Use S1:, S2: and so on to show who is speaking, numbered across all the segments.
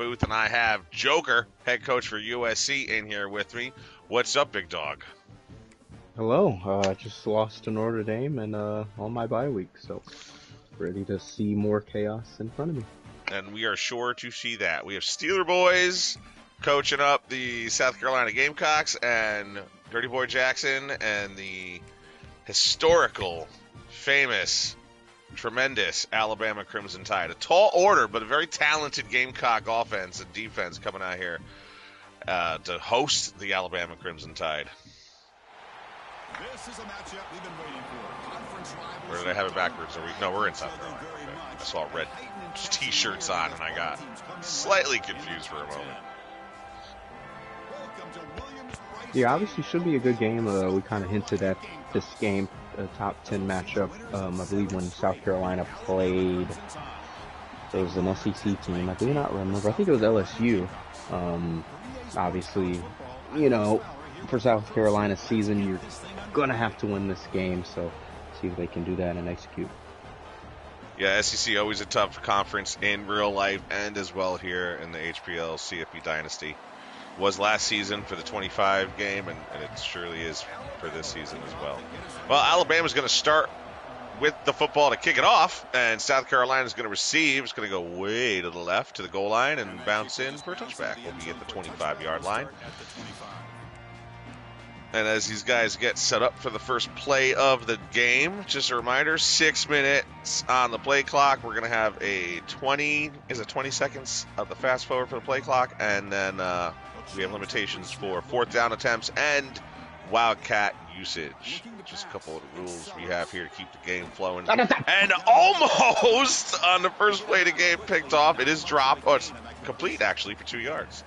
S1: booth, and I have Joker, head coach for USC, in here with me. What's up, big dog?
S2: Hello. Just lost to Notre Dame and on my bye week, so ready to see more chaos in front of me.
S1: And we are sure to see that. We have Steeler boys coaching up the South Carolina Gamecocks, and Dirty Boy Jackson, and the historical, famous, tremendous Alabama Crimson Tide. A tall order, but a very talented Gamecock offense and defense coming out here to host the Alabama Crimson Tide.
S3: This is a matchup we've been waiting for. Conference rivals.
S1: Or did I have it backwards? No, we're in South Carolina. Okay. I saw red T-shirts on, and I got slightly confused for a moment.
S2: Yeah, obviously should be a good game. We kind of hinted at this game, a top 10 matchup. I believe when South Carolina played, it was an SEC team. I do not remember. I think it was LSU. Obviously, you know, for South Carolina's season, you're going to have to win this game. So see if they can do that and execute.
S1: Yeah, SEC always a tough conference in real life and as well here in the HPL CFB Dynasty. Was last season for the 25 game, and it surely is for this season as well. Well, Alabama's going to start with the football to kick it off, and South Carolina's going to receive. It's going to go way to the left to the goal line and bounce in for a touchback. We'll be at the 25-yard line. And as these guys get set up for the first play of the game, just a reminder, 6 minutes on the play clock. We're going to have a 20 seconds of the fast forward for the play clock, and then we have limitations for fourth down attempts and wildcat usage. Just a couple of the rules we have here to keep the game flowing. And almost on the first play of the game picked off. It is dropped. Oh, it's complete, actually, for 2 yards.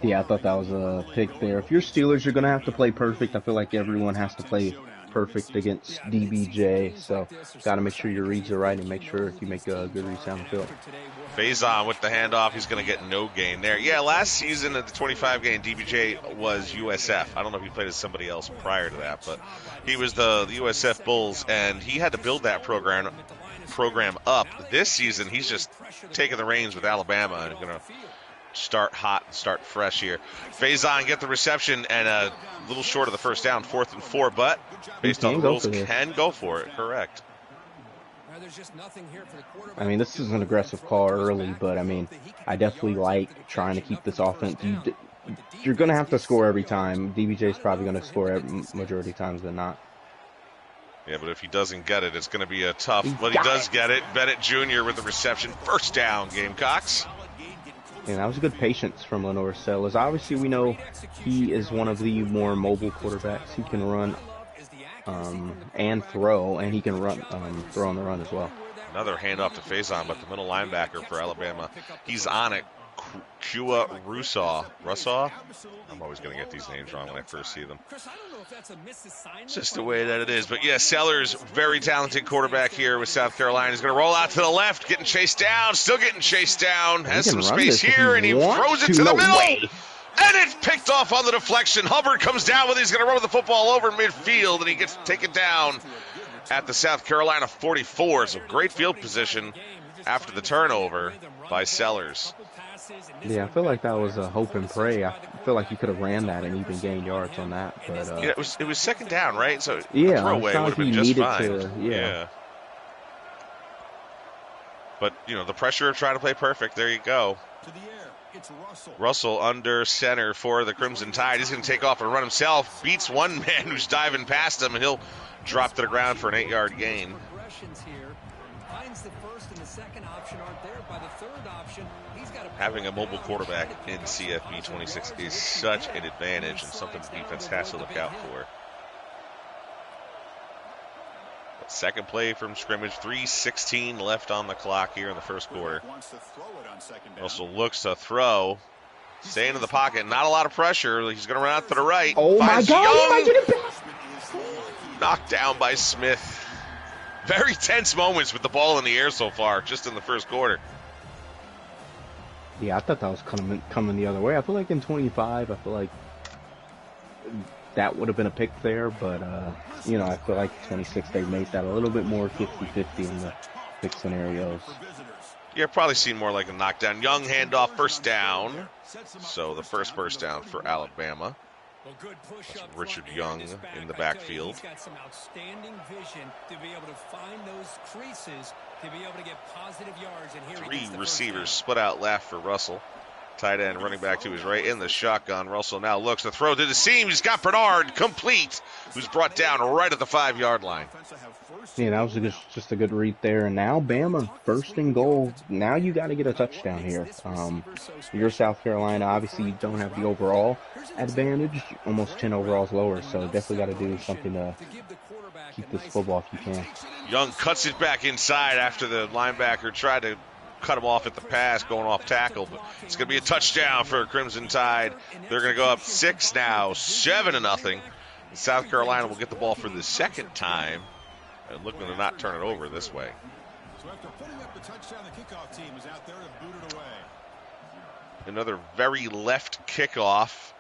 S2: Yeah, I thought that was a pick there. If you're Steelers, you're going to have to play perfect. I feel like everyone has to play perfect against DBJ, so got to make sure your reads are right and make sure you make a good read down the field.
S1: Faison with the handoff. He's going to get no gain there. Yeah, last season at the 25 game, DBJ was USF. I don't know if he played as somebody else prior to that, but he was the USF Bulls, and he had to build that program up. This season, he's just taking the reins with Alabama and going to start hot and start fresh here. Faison get the reception and a little short of the first down, 4th and 4, but based on the rules, can go for it. Correct.
S2: I mean, this is an aggressive call early, but I mean, I definitely like trying to keep this offense. You're going to have to score every time. DBJ's probably going to score majority of times than not.
S1: Yeah, but if he doesn't get it, it's going to be a tough. But he does get it. Bennett Jr. with the reception. First down, Gamecocks.
S2: And that was a good patience from Lenore Sellers. Obviously, we know he is one of the more mobile quarterbacks. He can run and throw, and he can run throw on the run as well.
S1: Another handoff to Faison, but the middle linebacker for Alabama, he's on it. Kua Russaw? I'm always going to get these names wrong when I first see them. It's just the way that it is. But yeah, Sellers, very talented quarterback here with South Carolina. He's going to roll out to the left, getting chased down, still getting chased down. Has some space here, and he throws it to the middle. And it's picked off on the deflection. Hubbard comes down with it. He's going to run with the football over midfield, and he gets taken down at the South Carolina 44. So great field position after the turnover by Sellers.
S2: Yeah, I feel like that was a hope and pray. I feel like you could have ran that and even gained yards on that. But
S1: yeah, it was second down, right? So
S2: yeah,
S1: a throwaway would have been just fine.
S2: Yeah.
S1: But, you know, the pressure of trying to play perfect, there you go. Russell under center for the Crimson Tide. He's going to take off and run himself. Beats one man who's diving past him, and he'll drop to the ground for an 8-yard gain. Having a mobile quarterback in CFB 26 is such an advantage and something the defense has to look out for. But second play from scrimmage, 3:16 left on the clock here in the first quarter. Russell looks to throw. Staying in the pocket, not a lot of pressure. He's going to run out to the right.
S2: Oh my God!
S1: Knocked down by Smith. Very tense moments with the ball in the air so far, just in the first quarter.
S2: Yeah, I thought that was coming the other way. I feel like in 25, I feel like that would have been a pick there, but, you know, I feel like 26, they made that a little bit more 50-50 in the pick scenarios.
S1: Yeah, probably seen more like a knockdown. Young handoff, first down. So the first first down for Alabama. That's Richard Young in the backfield.
S4: He's got some outstanding vision to be able to find those creases to be able to get positive yards. And here
S1: three receivers split out left for Russell. Tight end running back to his right in the shotgun. Russell now looks to throw to the seam. He's got Bernard complete, who's brought down right at the 5-yard line.
S2: Yeah, that was just a good read there. And now Bama, first and goal. Now you got to get a touchdown here. You're South Carolina. Obviously, you don't have the overall advantage. Almost 10 overalls lower, so definitely got to do something to keep this football if you can.
S1: Young cuts it back inside after the linebacker tried to cut him off at the pass, going off tackle. But it's going to be a touchdown for Crimson Tide. They're going to go up 6 now, 7-0. South Carolina will get the ball for the second time. And looking to not turn it over this way.
S3: So after putting up the touchdown, the kickoff team is out there to boot it away.
S1: Another very left kickoff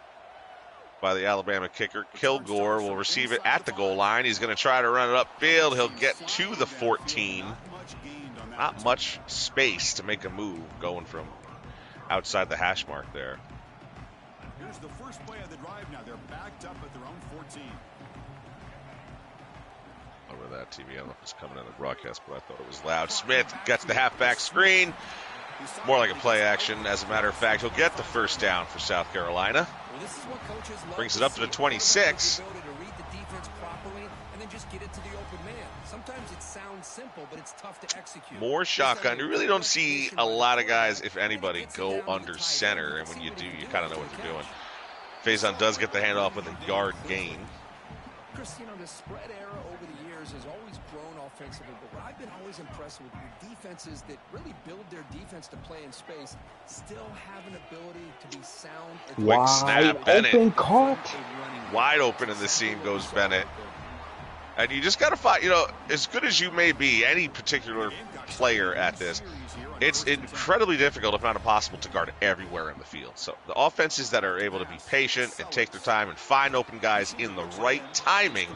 S1: by the Alabama kicker. Kilgore will receive it at the goal line. He's going to try to run it upfield. He'll get to the 14. Not much space to make a move going from outside the hash mark there.
S3: Here's the first play of the drive now. They're backed up at their own 14.
S1: Over that TV, I don't know if it's coming in the broadcast, but I thought it was loud. Smith gets the halfback screen. More like a play action. As a matter of fact, he'll get the first down for South Carolina. Brings it up to the 26.
S4: Sometimes it sounds simple, but it's tough to execute.
S1: More shotgun. You really don't see a lot of guys, if anybody, go under center. And when you do, you kind of know what they're doing. Faison does get the handoff with a yard gain.
S4: Chris, the spread era over the years has always grown offensively, but what I've been always impressed with the defenses that really build their defense to play in space still have an ability to be sound.
S1: Quick snap, Bennett.
S2: Open caught.
S1: Wide open in the seam goes Bennett. And you just got to find, as good as you may be, any particular player at this, it's incredibly difficult, if not impossible, to guard everywhere in the field. So the offenses that are able to be patient and take their time and find open guys in the right timing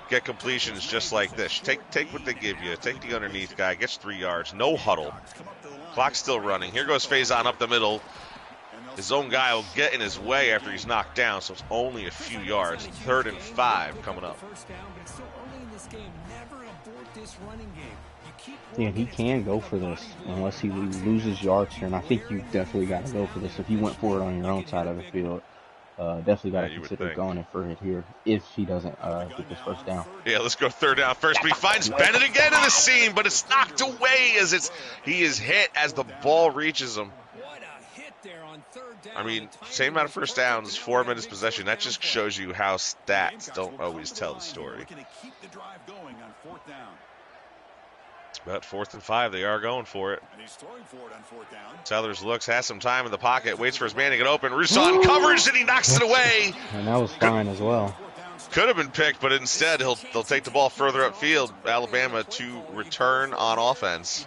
S1: get completions just like this. Take what they give you. Take the underneath guy, gets 3 yards, no huddle. Clock's still running. Here goes Faison up the middle. His own guy will get in his way after he's knocked down, so it's only a few yards. 3rd and 5 coming up.
S2: Yeah, he can go for this unless he loses yards here, and I think you definitely got to go for this. If you went for it on your own side of the field, definitely got to consider going for it here if he doesn't get this first down.
S1: Yeah, let's go 3rd down first, but he finds Bennett again in the seam, but it's knocked away as he is hit as the ball reaches him. I mean, same amount of first downs, 4 minutes possession. That just shows you how stats don't always tell the story. But 4th and 5, they are going for it. Sellers looks, has some time in the pocket, waits for his man to get open. Rousseau covers and he knocks it away.
S2: And that was fine as well.
S1: Could have been picked, but instead they'll take the ball further upfield. Alabama to return on offense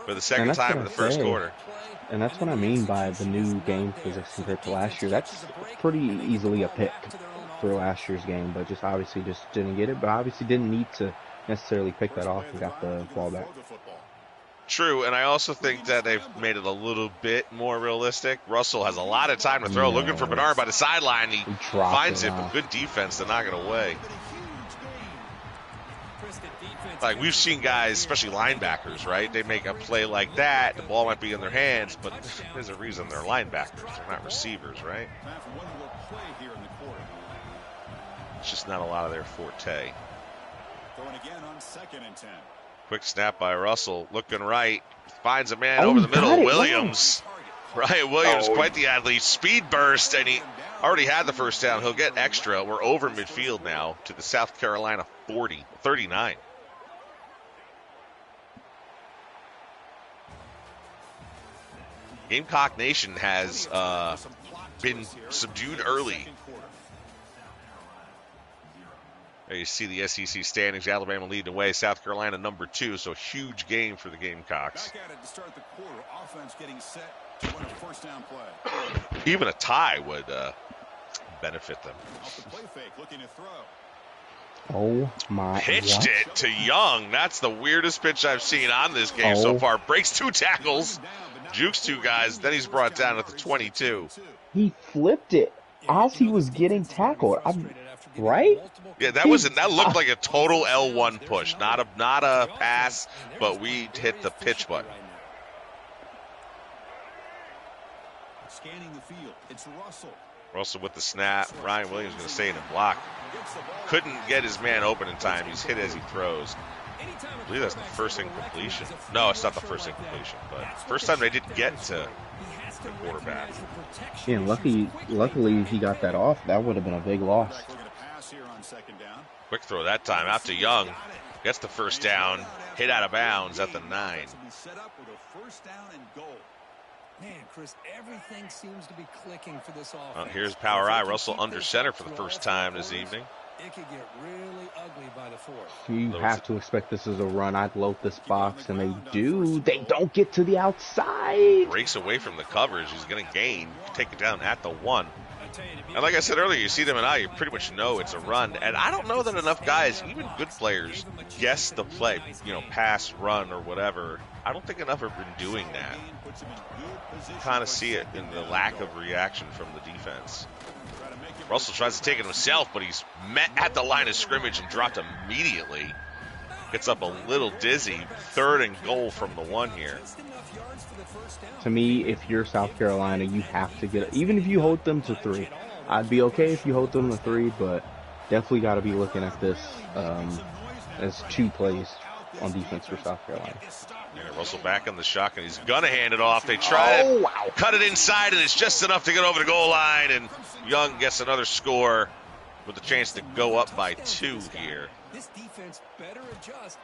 S1: for the second time in the first quarter.
S2: And that's what I mean by the new game physics compared to last year. That's pretty easily a pick for last year's game, but just obviously just didn't get it. But obviously didn't need to necessarily pick that off and got the ball back.
S1: True, and I also think that they've made it a little bit more realistic. Russell has a lot of time to throw, looking for Bernard by the sideline. He finds it, but good defense to knock it away. Like, we've seen guys, especially linebackers, right? They make a play like that, the ball might be in their hands, but there's a reason they're linebackers. They're not receivers, right? It's just not a lot of their forte. Quick snap by Russell, looking right, finds a man over the middle. Williams, Ryan Williams, quite the athlete. Speed burst, and he already had the first down. He'll get extra. We're over midfield now to the South Carolina 39. Gamecock Nation has been subdued early. There you see the SEC standings. Alabama leading away. South Carolina number 2. So huge game for the Gamecocks.
S3: Back at it to start the quarter. Offense getting set to win a first down play.
S1: Even a tie would benefit them.
S3: Off the play fake, looking to throw.
S2: Oh my!
S1: Pitched
S2: What?
S1: it to Young. That's the weirdest pitch I've seen on this game so far. Breaks 2 tackles, jukes 2 guys, then he's brought down at the 22.
S2: He flipped it as he was getting tackled. Right?
S1: Yeah, that looked like a total L1 push, not a pass, but we hit the pitch button.
S3: Scanning the field, it's Russell.
S1: Russell with the snap. Ryan Williams going to stay in and block. Couldn't get his man open in time. He's hit as he throws. I believe that's the first incompletion. No, it's not the first incompletion, but first time they didn't get to the quarterback.
S2: Yeah, luckily he got that off. That would have been a big loss.
S1: Quick throw that time out to Young. Gets the first down. Hit out of bounds at the 9.
S4: Man, Chris, everything seems to be clicking for this offense.
S1: Here's Power Eye. Russell under center for the first time this evening.
S4: It could get really ugly by the 4th.
S2: You have to expect this is a run. I'd load this box, and they do. They don't get to the outside.
S1: Breaks away from the coverage. He's going to gain. Take it down at the 1. And like I said earlier, you see them and I, you pretty much know it's a run. And I don't know that enough guys, even good players, guess the play, pass, run, or whatever. I don't think enough have been doing that. You kind of see it in the lack of reaction from the defense. Russell tries to take it himself, but he's met at the line of scrimmage and dropped immediately. Gets up a little dizzy. 3rd and goal from the 1 here.
S2: To me, if you're South Carolina, you have to get, even if you hold them to 3. I'd be okay if you hold them to 3, but definitely got to be looking at this as 2 plays on defense for South Carolina.
S1: Yeah, Russell back in the shotgun. He's going to hand it off. They try to cut it inside, and it's just enough to get over the goal line, and Young gets another score with a chance to go up by 2 here.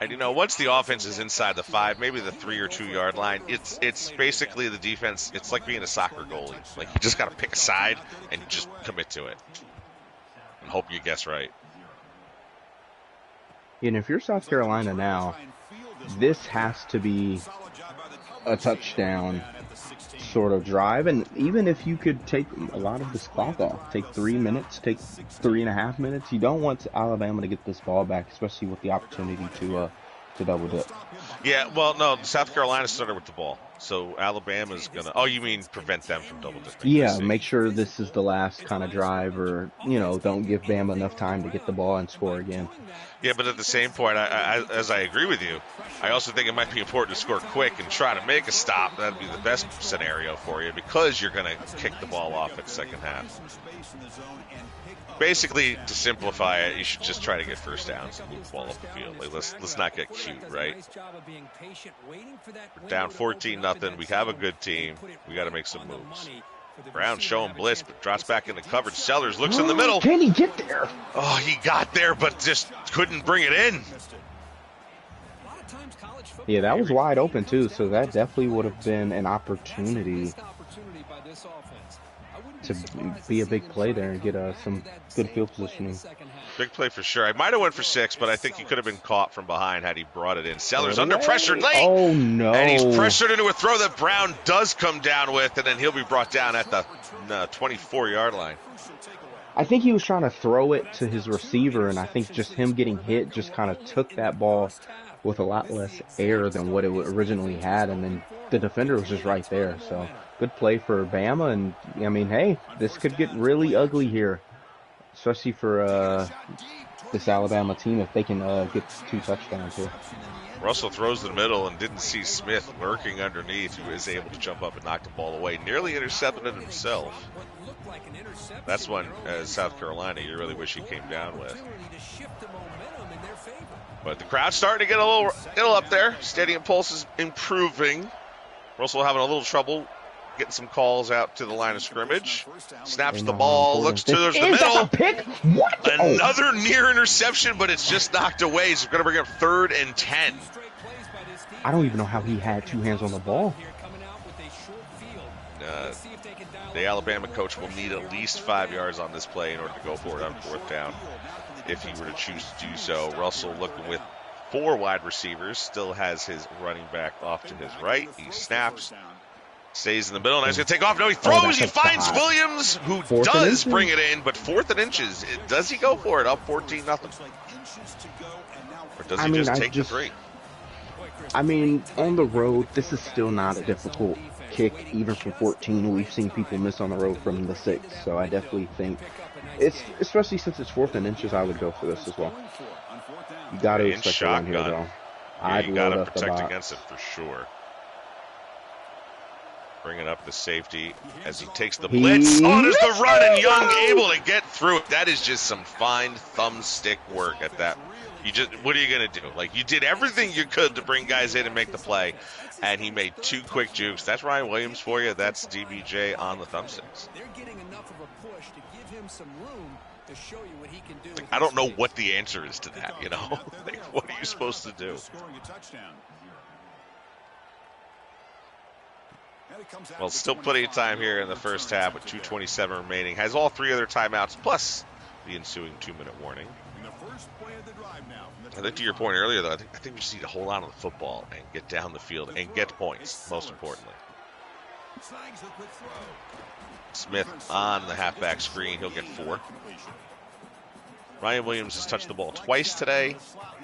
S1: And, once the offense is inside the 5, maybe the 3 or 2 yard line, it's basically the defense. It's like being a soccer goalie. Like, you just got to pick a side and just commit to it and hope you guess right.
S2: And if you're South Carolina now, this has to be a touchdown sort of drive. And even if you could take a lot of this clock off, take 3 minutes, take 3.5 minutes, you don't want Alabama to get this ball back, especially with the opportunity to double dip.
S1: Yeah, well, no, South Carolina started with the ball. So Alabama's going to, oh, you mean prevent them from double dipping?
S2: Yeah, make sure this is the last kind of drive, or, don't give Bama enough time to get the ball and score again.
S1: Yeah, but at the same point, as I agree with you, I also think it might be important to score quick and try to make a stop. That'd be the best scenario for you, because you're going to kick the ball off at the second half. Basically, to simplify it, you should just try to get first downs and move the ball up the field. Like, let's not get cute, right? We're down 14-0. We have a good team. We got to make some moves. Brown showing blitz, but drops back into coverage. Sellers looks in the middle.
S2: Can he get there?
S1: Oh, he got there, but just couldn't bring it in.
S2: Yeah, that was wide open, too, so that definitely would have been an opportunity to be a big play there and get some good field positioning.
S1: Big play for sure. I might have went for 6, but I think he could have been caught from behind had he brought it in. Sellers under pressure late.
S2: Oh, no.
S1: And he's pressured into a throw that Brown does come down with, and then he'll be brought down at the 24-yard line.
S2: I think he was trying to throw it to his receiver, and I think just him getting hit just kind of took that ball with a lot less air than what it originally had, and then the defender was just right there. So good play for Bama, and I mean, hey, this could get really ugly here, especially for this Alabama team if they can get 2 touchdowns here.
S1: Russell throws in the middle and didn't see Smith lurking underneath, who is able to jump up and knock the ball away. Nearly intercepted it himself. That's one, as South Carolina, you really wish he came down with. But the crowd's starting to get a little up there. Stadium pulse is improving. Russell having a little trouble getting some calls out to the line of scrimmage. Snaps the ball, looks to the middle.
S2: Pick? What?
S1: Another near interception, but it's just knocked away. He's going to bring up 3rd and 10.
S2: I don't even know how he had 2 hands on the ball.
S1: The Alabama coach will need at least 5 yards on this play in order to go for it on 4th down, if he were to choose to do so. Russell looking with 4 wide receivers, still has his running back off to his right. He snaps, Stays in the middle. Now he's going to take off. No, he
S2: Oh,
S1: throws.
S2: that's
S1: He
S2: a
S1: finds
S2: shot.
S1: Williams, who
S2: Fourth and
S1: does
S2: inches.
S1: bring it in, but 4th and inches. Does he go for it? Up 14-0. Or does he just take the 3?
S2: I mean, on the road, this is still not a difficult kick, even from 14. We've seen people miss on the road from the 6, so I definitely think it's, especially since it's 4th and inches, I would go for this as well. You got to expect a run here, though.
S1: Yeah,
S2: I'd
S1: you got
S2: load
S1: to
S2: up the
S1: protect
S2: box.
S1: against it for sure. Bringing up the safety as he takes the blitz. Oh, there's the run, and Young able to get through it. That is just some fine thumbstick work at that. What are you going to do? Like, you did everything you could to bring guys in and make the play, and he made 2 quick jukes. That's Ryan Williams for you. That's DBJ on the thumbsticks.
S4: They're getting enough of a push to give him some room to show you what he can do.
S1: Like, I don't know what the answer is to that, you know? Like, what are you supposed to do? Well, still plenty of time here in the first half with 2:27 remaining. Has all 3 other timeouts plus the ensuing 2-minute warning. I think to your point earlier, though, I think we just need to hold on to the football and get down the field and get points, most importantly. Smith on the halfback screen. He'll get 4. Ryan Williams has touched the ball twice today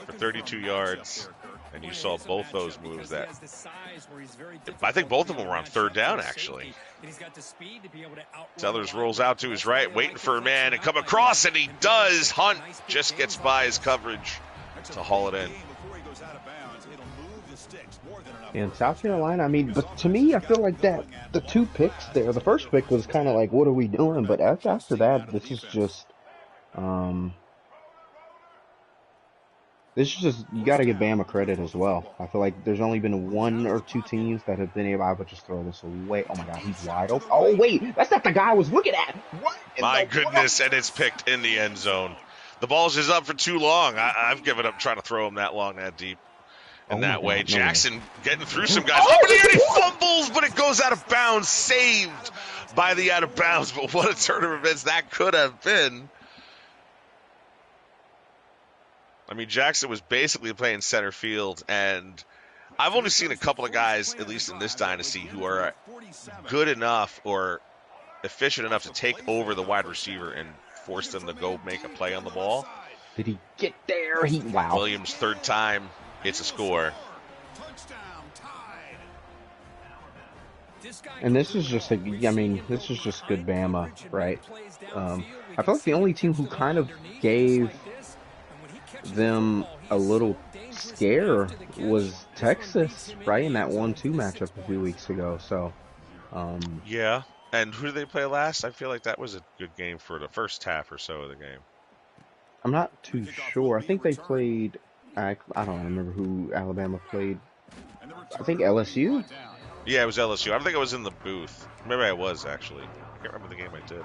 S1: for 32 yards. And you saw both those moves that I think both of them were on 3rd down, actually. Tellers rolls out to his right, waiting for a man to come across, and he does. Hunt just gets by his coverage to haul it in.
S2: In South Carolina, I mean, but to me, I feel like that the 2 picks there, the first pick was kind of like, what are we doing? But after that, this is just, you got to give Bama credit as well. I feel like there's only been 1 or 2 teams that have been able, I would just throw this away. Oh my God, he's wide open. Oh wait, that's not the guy I was looking at. What?
S1: My goodness, and it's picked in the end zone. The ball's just up for too long. I've given up trying to throw him that long, that deep. And that way, Jackson getting through some guys. Oh, but he fumbles, but it goes out of bounds. Saved by the out of bounds. But what a turn of events that could have been. I mean, Jackson was basically playing center field, and I've only seen a couple of guys, at least in this dynasty, who are good enough or efficient enough to take over the wide receiver and force them to go make a play on the ball.
S2: Did he get there? Wow.
S1: Williams' 3rd time, it's a score.
S2: And this is just this is just good Bama, right? I feel like the only team who kind of gave them a little scare was Texas, right, in that 1-2 matchup a few weeks ago. So,
S1: yeah. And who did they play last? I feel like that was a good game for the first half or so of the game.
S2: I'm not too sure. I think they played. I don't remember who Alabama played. I think LSU.
S1: Yeah, it was LSU. I don't think I was in the booth. Maybe I was, actually. I can't remember the game I did.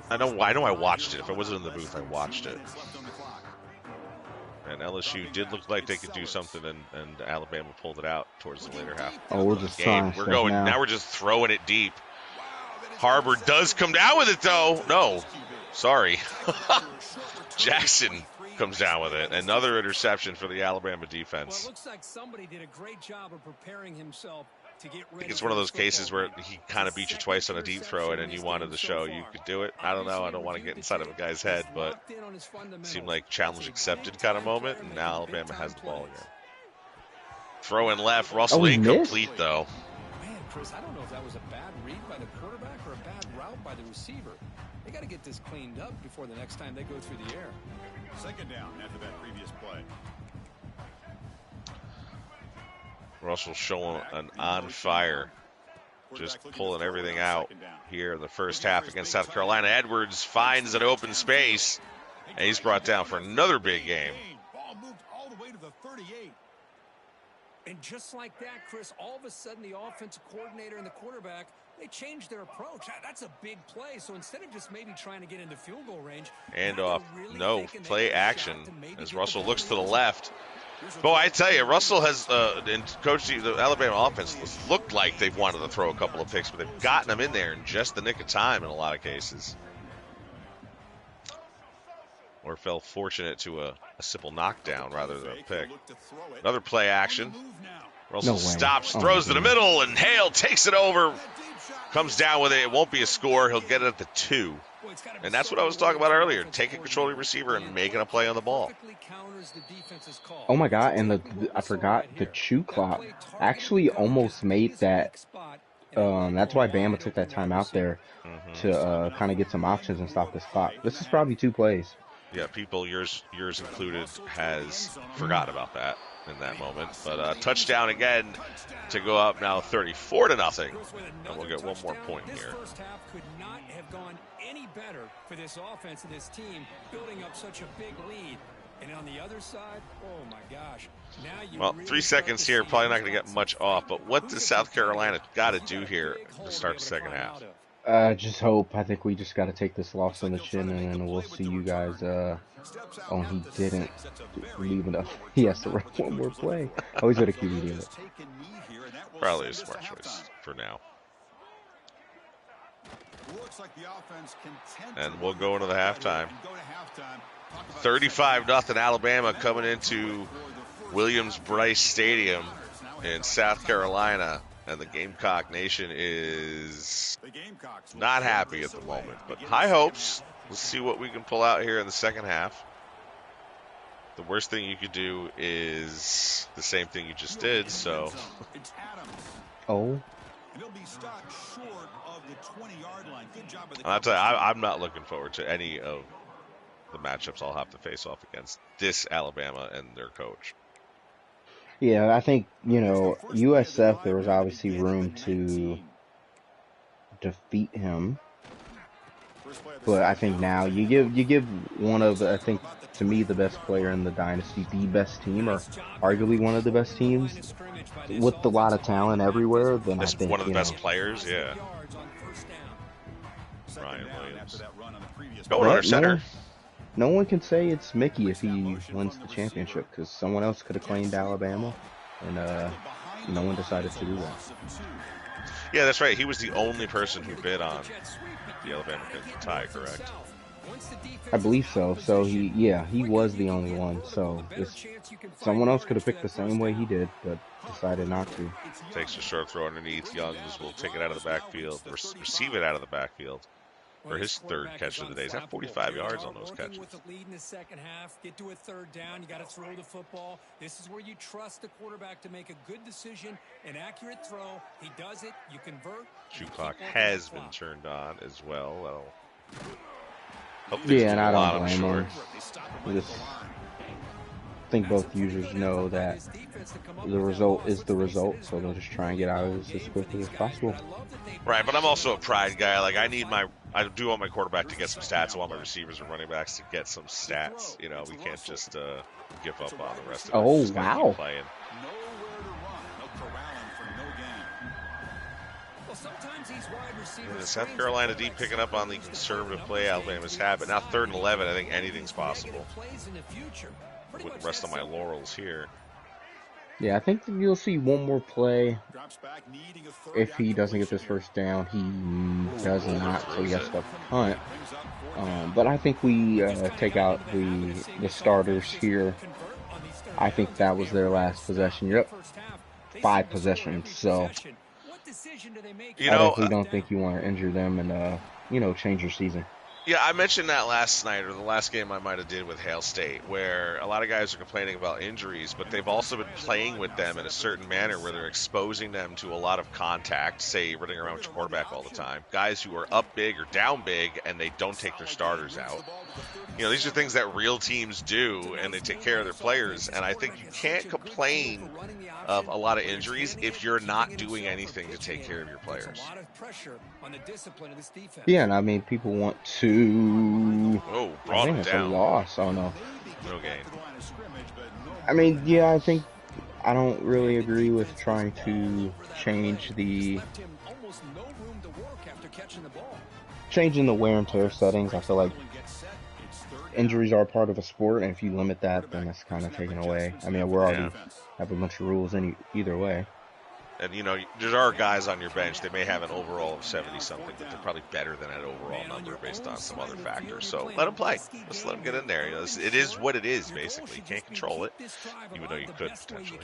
S1: I know I watched it. If I wasn't in the booth, I watched it. And LSU did look like they could do something, and Alabama pulled it out towards the later half.
S2: Oh, we're just
S1: game. We're going now. We're just throwing it deep. Harbor does come down with it, though. No, sorry. Jackson comes down with it. Another interception for the Alabama defense.
S4: Well, it looks like somebody did a great job of preparing himself to get ready.
S1: I think it's one of those cases where he kind of beat you twice on a deep throw, and then you wanted to show you could do it. I don't know. I don't want to get inside of a guy's head, but it seemed like challenge accepted kind of moment, and now Alabama has the ball again. Throw in left. Russell incomplete, though.
S4: Man, Chris, I don't know if that was a bad read by the quarterback or a bad route by the receiver. They got to get this cleaned up before the next time they go through the air.
S3: 2nd down after that previous play.
S1: Russell showing an on fire, just pulling everything out here in the first half against South Carolina. Edwards finds an open space, and he's brought down for another big game.
S3: Ball moved all the way to the 38.
S4: And just like that, Chris, all of a sudden the offensive coordinator and the quarterback, they changed their approach. That's a big play. So instead of just maybe trying to get into field goal range,
S1: and off, no play action as Russell looks to the left. Boy, I tell you, Russell has, and Coach, the Alabama offense looked like they've wanted to throw a couple of picks, but they've gotten them in there in just the nick of time in a lot of cases. or fell fortunate to a simple knockdown rather than a pick. Another play action. Russell
S2: No way.
S1: stops,
S2: Oh,
S1: throws to the
S2: goodness.
S1: middle, and Hale takes it over. Comes down with it. It won't be a score. He'll get it at the 2. And that's what I was talking about earlier. Taking control of your receiver and making a play on the ball.
S2: Oh my God! And I forgot the chew clock actually almost made that. That's why Bama took that time out there to kind of get some options and stop this clock. This is probably 2 plays.
S1: Yeah, people, yours included, has forgot about that in that moment. But touchdown again to go up now 34-0. And we'll get one more point here.
S4: First half could not have gone any better for this offense and this team, building up such a big lead. And on the other side, oh my gosh. Now you
S1: Well,
S4: really
S1: 3 seconds here, probably not going to get much off. But what does South Carolina got to do here to start the second half?
S2: Just hope. I think we just got to take this loss on the chin, and then we'll see you guys. Oh, he didn't leave enough. He has to run one more play. Oh, he's got a QB deal.
S1: Probably a smart choice for now. And we'll go into the halftime. 35-0 Alabama coming into Williams-Brice Stadium in South Carolina. And the Gamecock Nation is not happy at the moment. But high hopes. Let's see what we can pull out here in the second half. The worst thing you could do is the same thing you just did, so.
S2: Oh.
S1: I'll tell you, I'm not looking forward to any of the matchups I'll have to face off against this Alabama and their coach.
S2: Yeah, I think, USF, there was obviously room to defeat him. But I think now you give one of the, I think, to me, the best player in the dynasty, the best team, or arguably one of the best teams, with a lot of talent everywhere, then I think,
S1: one of the best players, yeah. Ryan Williams. Going under center.
S2: No one can say it's Mickey if he wins the championship, because someone else could have claimed Alabama, and no one decided to do that.
S1: Yeah, that's right. He was the only person who bid on the Alabama tie, correct?
S2: I believe so. So he was the only one. So someone else could have picked the same way he did, but decided not to.
S1: Takes a short throw underneath. Youngs will take it out of the backfield, receive it out of the backfield. For his third catch of the day. He's got 45 yards on those catches.
S4: With the lead in the second half, get to a third down, you got to throw the football. This is where you trust the quarterback to make a good decision, an accurate throw. He does it, you convert.
S1: Shoe clock has been turned on as well.
S2: Yeah, and I don't blame him. I think both users know that the result is the result, so they'll just try and get out of this as quickly as possible.
S1: Right, but I'm also a pride guy. Like, I do want my quarterback to get some stats. I want my receivers and running backs to get some stats. We can't just give up on the rest of it.
S2: Oh, wow.
S1: South Carolina D picking up on the conservative play Alabama's had, but now 3rd and 11, I think anything's possible. With the rest of my laurels here.
S2: Yeah, I think you'll see one more play. If he doesn't get this first down, he does not, so he has to punt. But I think we take out the starters here. I think that was their last possession. Yep, 5 possessions. So I definitely don't think you want to injure them and change your season.
S1: Yeah, I mentioned that last night, or the last game I might have did with Hail State, where a lot of guys are complaining about injuries, but they've also been playing with them in a certain manner where they're exposing them to a lot of contact, say running around with your quarterback all the time. Guys who are up big or down big, and they don't take their starters out. These are things that real teams do, and they take care of their players, and I think you can't complain of a lot of injuries if you're not doing anything to take care of your players.
S2: Yeah, and I mean, people want to...
S1: Oh, brought him down.
S2: A loss. Oh, no.
S1: No gain.
S2: I mean, yeah, I don't really agree with trying to change changing the wear and tear settings. I feel like injuries are a part of a sport, and if you limit that, then that's kind of taken away. I mean, we already have a bunch of rules either way.
S1: And, there are guys on your bench. They may have an overall of 70-something, but they're probably better than that overall number based on some other factors. So let them play. Let's let them get in there. It is what it is, basically. You can't control it, even though you could potentially.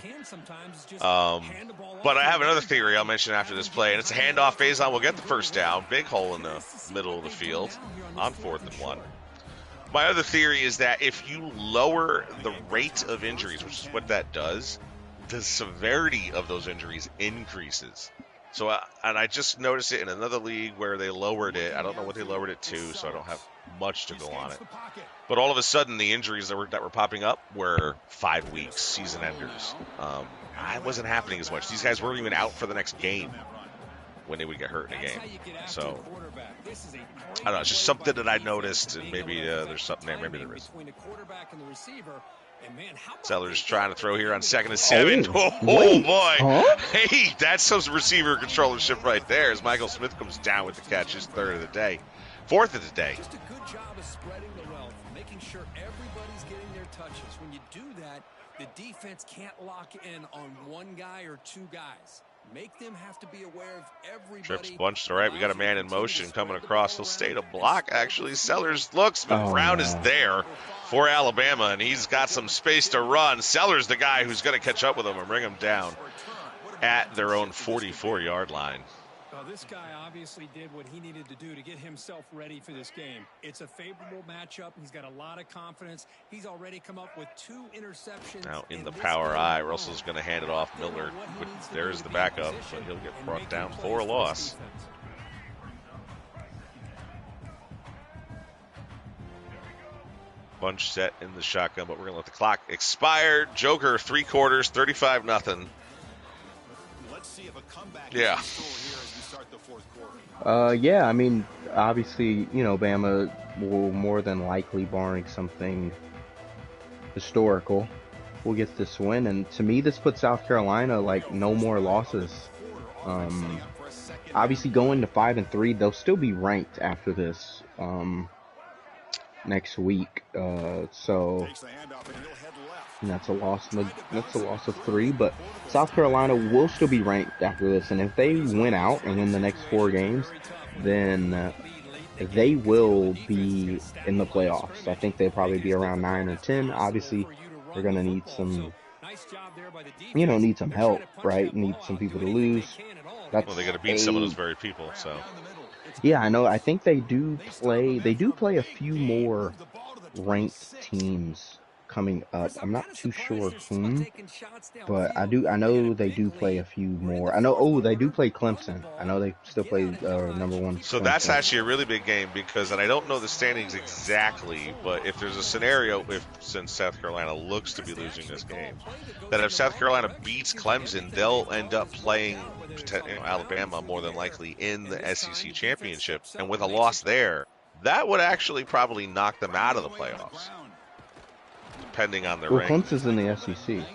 S1: But I have another theory I'll mention after this play, and it's a handoff. Faison will get the first down. Big hole in the middle of the field on 4th and 1. My other theory is that if you lower the rate of injuries, which is what that does, the severity of those injuries increases. So, and I just noticed it in another league where they lowered it. I don't know what they lowered it to, so I don't have much to go on it. But all of a sudden, the injuries that were popping up were 5 weeks, season enders. It wasn't happening as much. These guys weren't even out for the next game when they would get hurt in a game. So, I don't know. It's just something that I noticed, and maybe there's something there. Maybe there is. Sellers trying to throw here on 2nd and 7. Oh boy.
S2: Huh?
S1: Hey, that's some receiver controllership right there as Michael Smith comes down with the catch, his 3rd of the day. 4th of the day.
S4: Just a good job of spreading the wealth, making sure everybody's getting their touches. When you do that, the defense can't lock in on one guy or 2 guys. Make them have to be aware of everybody.
S1: Trips bunched to right. We got a man in motion coming across. He'll stay to block, actually. Sellers looks, but Brown is there for Alabama, and he's got some space to run. Sellers the guy who's going to catch up with him and bring him down at their own 44-yard line.
S5: This guy obviously did what he needed to do to get himself ready for this game. It's a favorable matchup. He's got a lot of confidence. He's already come up with 2 interceptions.
S1: Now in the power eye, Russell's going to hand it off Miller. There's the backup, but he'll get brought down for a loss. Bunch set in the shotgun, but we're going to let the clock expire. Joker, 3 quarters, 35-0.
S3: Let's see if a comeback
S1: Yeah.
S2: Yeah, I mean, obviously, Bama will more than likely, barring something historical, will get this win. And to me, this puts South Carolina, like, no more losses. Obviously, going to 5 and 3, they'll still be ranked after this next week. So that's a loss. That's a loss of 3. But South Carolina will still be ranked after this, and if they win out and win the next 4 games, then they will be in the playoffs. I think they'll probably be around 9 or 10. Obviously, they're gonna need some, need some help, right? Need some people to lose.
S1: Well, they got to beat some of those very people. So
S2: yeah, I know. I think they do play. They do play a few more ranked teams coming up. I'm not too sure whom, but I know they do play a few more. I know. Oh, they do play Clemson. I know they still play number 1.
S1: So
S2: Clemson.
S1: that's actually a really big game because, and I don't know the standings exactly, but if there's a scenario, since South Carolina looks to be losing this game, that if South Carolina beats Clemson, they'll end up playing Alabama more than likely in the SEC championship, and with a loss there, that would actually probably knock them out of the playoffs. Depending on their rank.
S2: Clemson's in the SEC.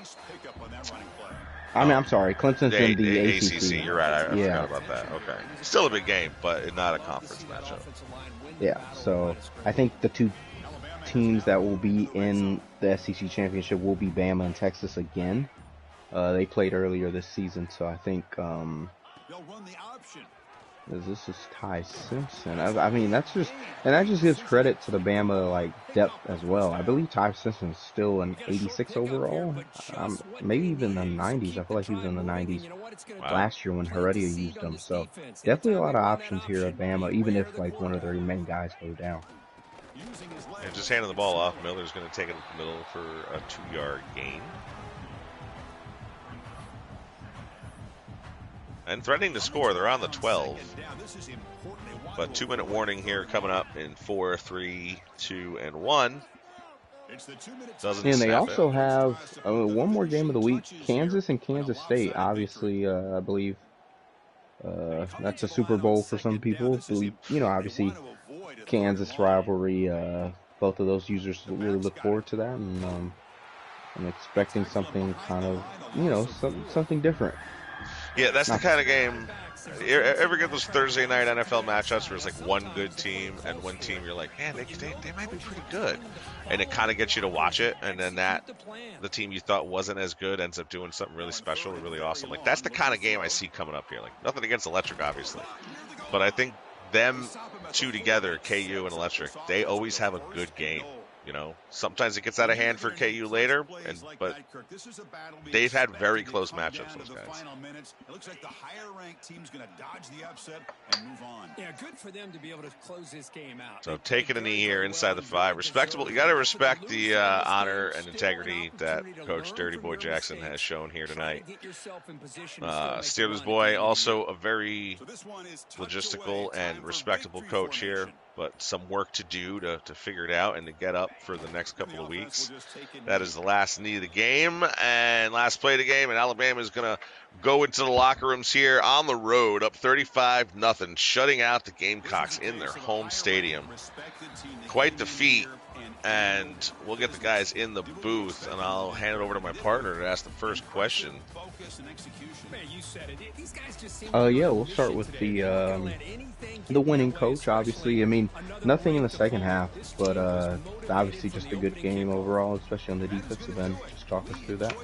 S2: I mean, I'm sorry, Clemson's in the ACC.
S1: You're right. I forgot about that. Okay, still a big game, but not a conference matchup.
S2: Yeah, so I think the 2 teams that will be in the SEC championship will be Bama and Texas again. They played earlier this season, so I think this is Ty Simpson. I mean, that just gives credit to the Bama depth as well. I believe Ty Simpson's still an 86 overall, maybe even the 90s. I feel like he was in the 90s last year when Heredia used him. So definitely a lot of options here at Bama, even if one of their main guys go down.
S1: And just handing the ball off, Miller's going to take it in the middle for a 2-yard gain. And threatening to score, they're on the 12. But 2-minute warning here coming up in 4, 3, 2, and 1.
S2: And they also have one more game of the week, Kansas and Kansas State. Obviously, I believe that's a Super Bowl for some people. Obviously, Kansas rivalry. Both of those users really look forward to that, and I'm expecting something kind of, something different.
S1: Yeah, that's the kind of game You ever get those Thursday night NFL matchups where it's like one good team and one team you're like, man, they might be pretty good, and it kind of gets you to watch it, and then the team you thought wasn't as good ends up doing something really special or really awesome. Like that's the kind of game I see coming up here. Like nothing against Electric, obviously, but I think them two together, KU and Electric, they always have a good game. You know, sometimes it gets out of hand for KU later, but they've had very close matchups, those guys.
S3: It looks like the higher-ranked team's going to dodge the upset and move on.
S5: Yeah, good for them to be able to close this game out.
S1: So taking a knee here inside the 5, respectable. You got to respect the honor and integrity that Coach Dirty Boy Jackson has shown here tonight. Steelers boy, also a very logistical and respectable coach here, but some work to do to figure it out and to get up for the next couple of weeks. That is the last knee of the game and last play of the game, and Alabama is going to go into the locker rooms here on the road, up 35-0, shutting out the Gamecocks in their home stadium. Quite the feat, and we'll get the guys in the booth, and I'll hand it over to my partner to ask the first question.
S2: Yeah, we'll start with the winning coach, obviously. I mean, nothing in the second half, but obviously just a good game overall, especially on the defensive end. Just talk us through that.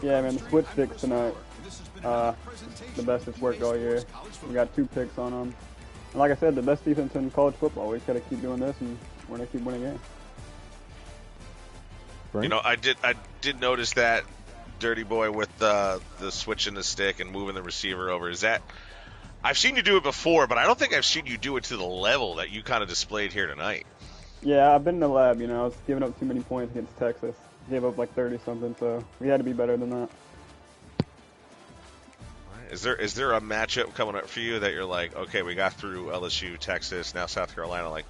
S6: Yeah, man, the switch picks tonight, the best it's worked all year. We got 2 picks on them. And like I said, the best defense in college football. We just got to keep doing this, and we're going to keep winning games.
S1: You know, I did notice that, Dirty Boy, with the switching the stick and moving the receiver over. Is that, I've seen you do it before, but I don't think I've seen you do it to the level that you kind of displayed here tonight.
S6: Yeah, I've been in the lab. You know, I was giving up too many points against Texas. Gave up like 30-something, so we had to be better than that.
S1: Is there a matchup coming up for you that you're like, okay, we got through LSU, Texas, now South Carolina, like,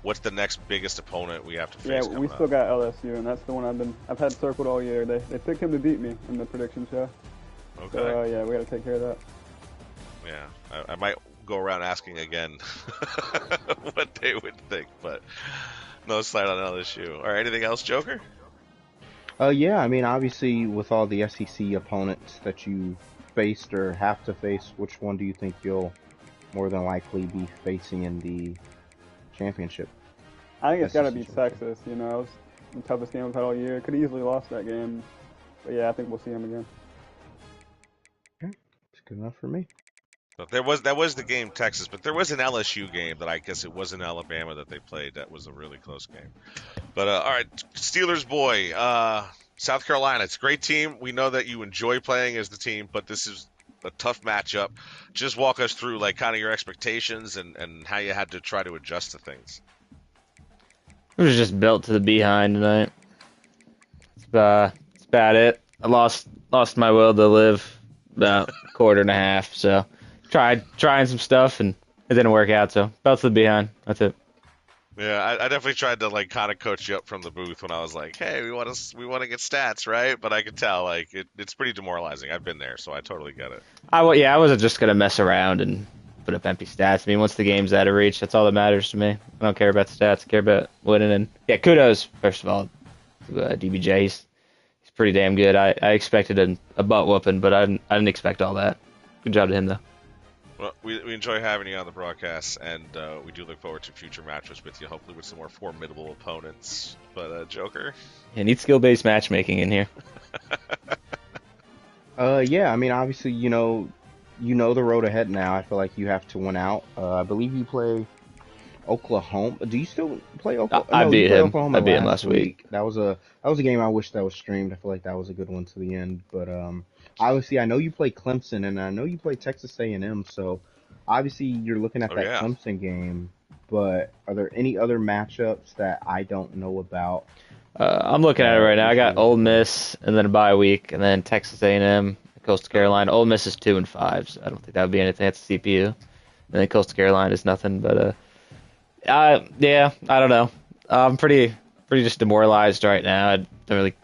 S1: what's the next biggest opponent we have to face?
S6: Yeah, we still got LSU, and that's the one I've had circled all year. They picked him to beat me in the prediction show.
S1: Okay.
S6: So yeah, we got to take care of that.
S1: Yeah, I might go around asking again what they would think, but no slide on LSU. All right, anything else, Joker?
S2: Yeah, I mean, obviously with all the SEC opponents that you faced or have to face, which one do you think you'll more than likely be facing in the championship?
S6: I think it's got to be Texas. You know, it's the toughest game we've had all year. Could have easily lost that game, but yeah, I think we'll see them again.
S2: Okay, it's good enough for me.
S1: But that was the game, Texas, but there was an LSU game that I guess it was in Alabama that they played. That was a really close game. But all right, Steelers boy, South Carolina. It's a great team. We know that you enjoy playing as the team, but this is a tough matchup. Just walk us through like kind of your expectations and how you had to try to adjust to things.
S7: It was just built to the behind tonight. It's about it. I lost my will to live about a quarter and a half, so trying some stuff and it didn't work out, so belt to the behind. That's it.
S1: Yeah, I definitely tried to like kind of coach you up from the booth when I was like, "Hey, we want to get stats, right?" But I could tell like it's pretty demoralizing. I've been there, so I totally get it.
S7: I wasn't just gonna mess around and put up empty stats. I mean, once the game's out of reach, that's all that matters to me. I don't care about the stats. I care about winning. And yeah, kudos first of all to DBJ. He's pretty damn good. I expected a butt whooping, but I didn't expect all that. Good job to him though.
S1: Well, we enjoy having you on the broadcast, and we do look forward to future matches with you, hopefully with some more formidable opponents. But, Joker?
S7: Yeah, need skill-based matchmaking in here.
S2: Yeah, I mean, obviously, you know the road ahead now. I feel like you have to win out. I believe you play Oklahoma. Do you still play Oklahoma?
S7: I beat him.
S2: Oklahoma
S7: I beat him last week.
S2: That was a game I wish that was streamed. I feel like that was a good one to the end, but obviously, I know you play Clemson, and I know you play Texas A&M, so obviously you're looking at that Clemson game, but are there any other matchups that I don't know about?
S7: I'm looking at it right now. I got Ole Miss, and then a bye week, and then Texas A&M, Coastal Carolina. Ole Miss is 2-5, so I don't think that would be anything. That's a CPU. And then Coastal Carolina is nothing, but yeah, I don't know. I'm pretty just demoralized right now. I don't really.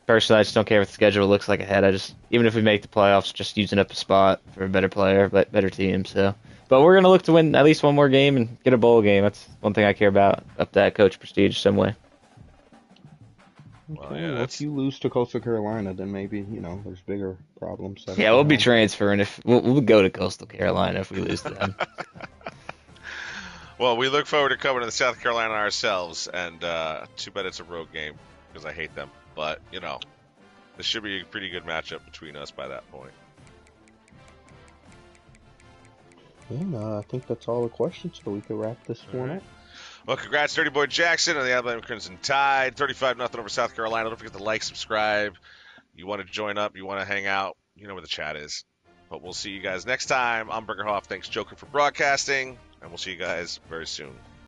S7: Personally, I just don't care what the schedule looks like ahead. Even if we make the playoffs, just using up a spot for a better player, better team. So, but we're gonna look to win at least one more game and get a bowl game. That's one thing I care about. Up that coach prestige some way.
S1: Well,
S2: Okay,
S1: yeah,
S2: well, if you lose to Coastal Carolina, then maybe, there's bigger problems.
S7: Yeah, we'll be transferring if we'll go to Coastal Carolina if we lose to them.
S1: Well, we look forward to coming to the South Carolina ourselves, and too bad it's a road game because I hate them. But, this should be a pretty good matchup between us by that point.
S2: And I think that's all the questions, so we can wrap this one up.
S1: Well, congrats, Dirty Boy Jackson and the Alabama Crimson Tide. 35-0 over South Carolina. Don't forget to like, subscribe. You want to join up, you want to hang out, you know where the chat is. But we'll see you guys next time. I'm Burgerhoff. Thanks, Joker, for broadcasting, and we'll see you guys very soon.